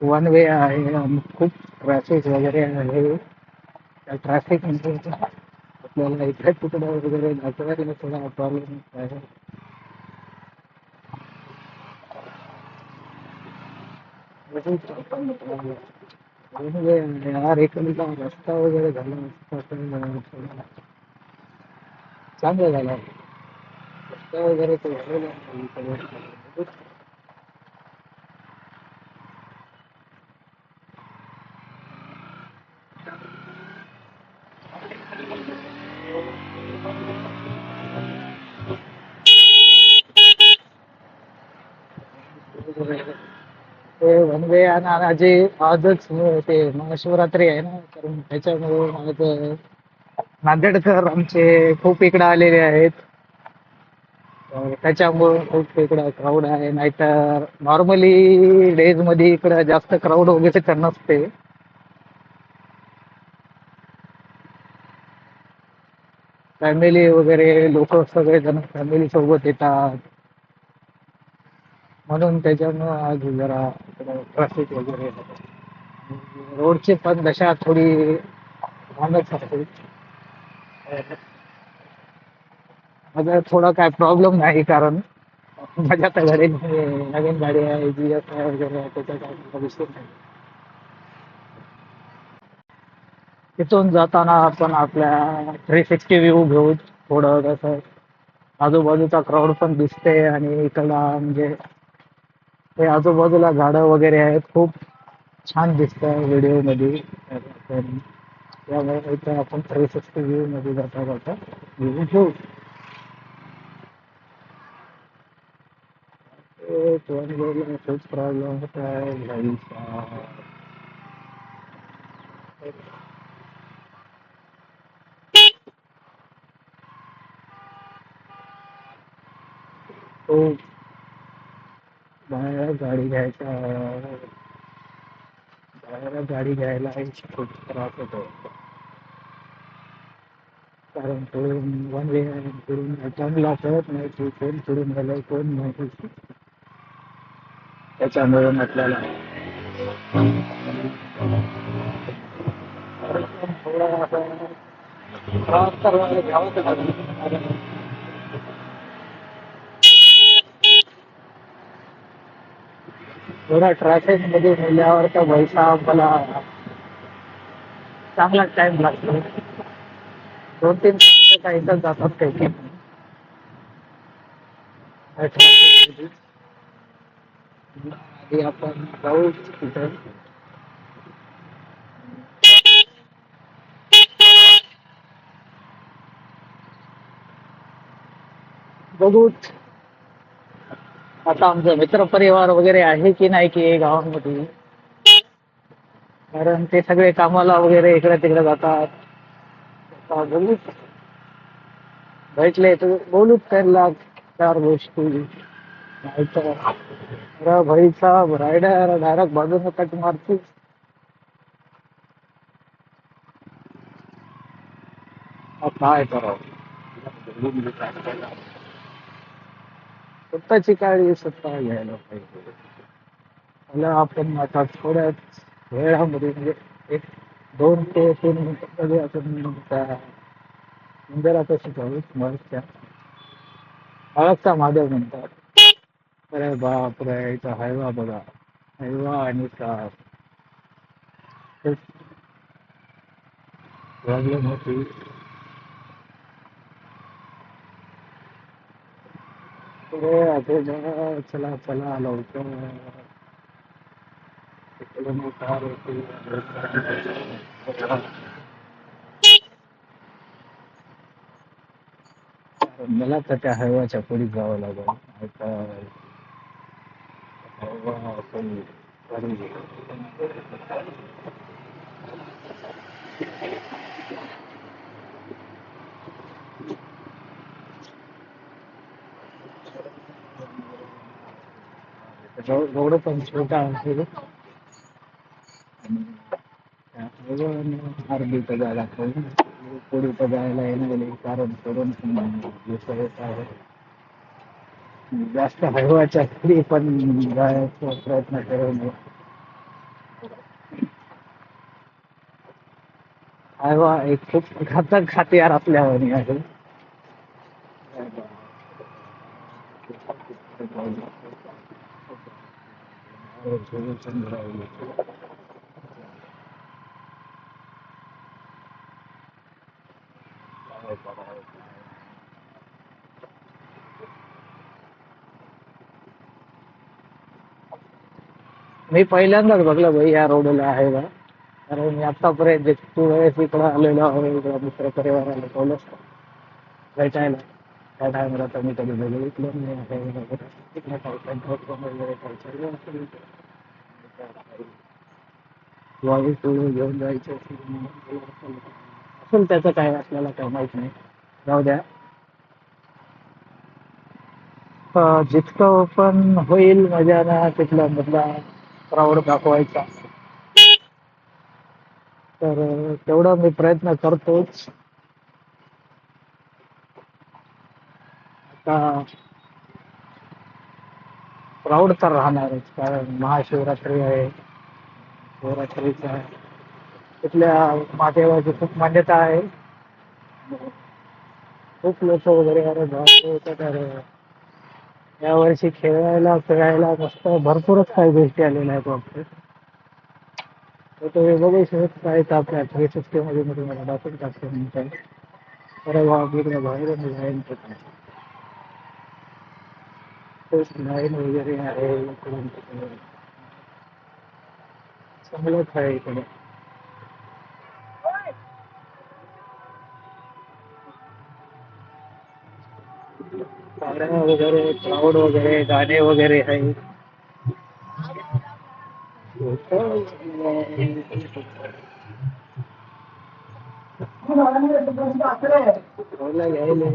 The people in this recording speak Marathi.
वन वे आहे आणि खूप ट्रॅफिक वगैरे आहे. त्या ट्रॅफिक म्हणजे आपल्याला इकडे तिकडे वगैरे जायला थोडा प्रॉब्लेम आहे. वन वे आहे यार, इकडचा रस्ता वगैरे झाला असता तर थोडा चांगलं झालं. रस्ता वगैरे तो झालेला आहे इकडे. ते वन वे आणि आजी आजच ते महाशिवरात्री आहे ना, तर त्याच्यामुळे माझं नांदेडकर आमचे खूप इकडे आलेले आहेत. तर त्याच्यामुळे खूप इकडं क्राऊड आहे. नाहीतर नॉर्मली डेज मध्ये इकडं जास्त क्राऊड वगैरे तर नसते. फॅमिली वगैरे लोक सगळेजण फॅमिली सोबत येतात, म्हणून त्याच्यामुळं आज जरा ट्रॅफिक वगैरे रोडची पण दशा थोडी घाणच आहे. माझा थोडा काय प्रॉब्लेम नाही, कारण माझ्या आता घरी नवीन गाडी आहे, GS आहे वगैरे आहे, त्याचा काय विषय नाही. तिथून जाताना आपण आपल्या 360 व्ह्यू घेऊ, थोडं कसं आजूबाजूचा क्राऊड पण दिसते आणि इकडला म्हणजे ते आजूबाजूला झाडं वगैरे आहेत, खूप छान दिसतं व्हिडिओ मध्ये. तर त्यामुळे इथं आपण 360 व्ह्यू मध्ये जाता जाता व्ह्यू घेऊ. वन वेला खूप प्रॉब्लेम होत आहे गाडीचा. तो बाहेर गाडी घ्यायचा, बाहेर गाडी घ्यायला खूप त्रास होतो. कारण पुढून वन वे पुढून चांगला कळत नाही की कोण पुढून गेलं कोण नाही. त्याच्यामुळे आपल्याला थोडा असा त्रास तर घ्यावाच लागेल. कारण थोडा ट्रॅफिक मध्ये गेल्यावर तर पैसा मला चांगलाच टाइम लागतो. 2-3 तास तर इथं जातात काही ट्रॅफिक. आधी आपण जाऊ तिथं बघू. आता आमचा मित्रपरिवार वगैरे आहे की नाही की गावामध्ये, कारण ते सगळे कामाला वगैरे इकडे तिकडे जातात. आता बघू, भेटले तर बोलूच त्यांना 4 गोष्टी. नाहीतर अरे भाईचा रायडर डायरेक्ट बाजूने कट मारतो. आता काय करावं, स्वतःची काळजी स्वतः घ्यायला पाहिजे. मला आपण आता थोड्याच वेळामध्ये म्हणजे एक 2 ते 3 मिनिटांमध्ये आपण त्या मंदिरापाशी जाऊ. महाराजच्या महाराजचा महादेव म्हणतात. अरे बाप रे, इथं हायवा बघा, हायवा आणि कार प्रॉब्लेम होती. पुढे आजोबा चला चला लवकर, तिकडे मग कार होती. मला तर त्या हायवाच्या पुढे जावं लागेल. आता हायवा आपण घरी रोड पण छोटा आहे. अर्धी तर जायला पाहिजे, पुढे तर जायला येणार, कारण करून आहे. जास्त हळवाच्या खाली पण जायचा प्रयत्न करू नये. अरे वा, एक खूप घातक हत्यार आपल्यावर आहे. मी पहिल्यांदाच बघलं भाई या रोडला आहे का. कारण मी आतापर्यंत जितकी वेळेस इकडं आलेलो आहे इकडं मित्र परिवाराला बोलत भेटायला त्या टायमाला तर मी कधी बघितलं नाही आहे. तिकडे काही पेट्रोल वगैरे काही चालू असेल किंवा इकडे घेऊन जायचं असेल त्याचं काय आपल्याला काय माहित नाही. जाऊ द्या. जितकं पण होईल मजानं तिथला मधला प्राऊड दाखवायचा तर तेवढा मी प्रयत्न करतोच. आता प्राऊड तर राहणारच कारण महाशिवरात्री आहे. शिवरात्रीचा तिथल्या महादेवाची खूप मान्यता आहे. खूप लोक वगैरे अरे बापरे येतात अरे. यावर्षी खेळायला फिरायला मस्त भरपूरच काही गोष्टी आलेल्या आहेत वाटतं. तर तुम्ही बघू शकत आहेत आपल्या 360 मध्ये मी तुम्हाला दाखवून टाकतो नंतर. अरे वा इकडे बाहेर जाईन खूप लाईन वगैरे आहे इकडून तिकडे. चांगलंच आहे इकडे. गाड्या वगैरे क्राऊड वगैरे गाणे वगैरे आहे. बोला घ्यायले.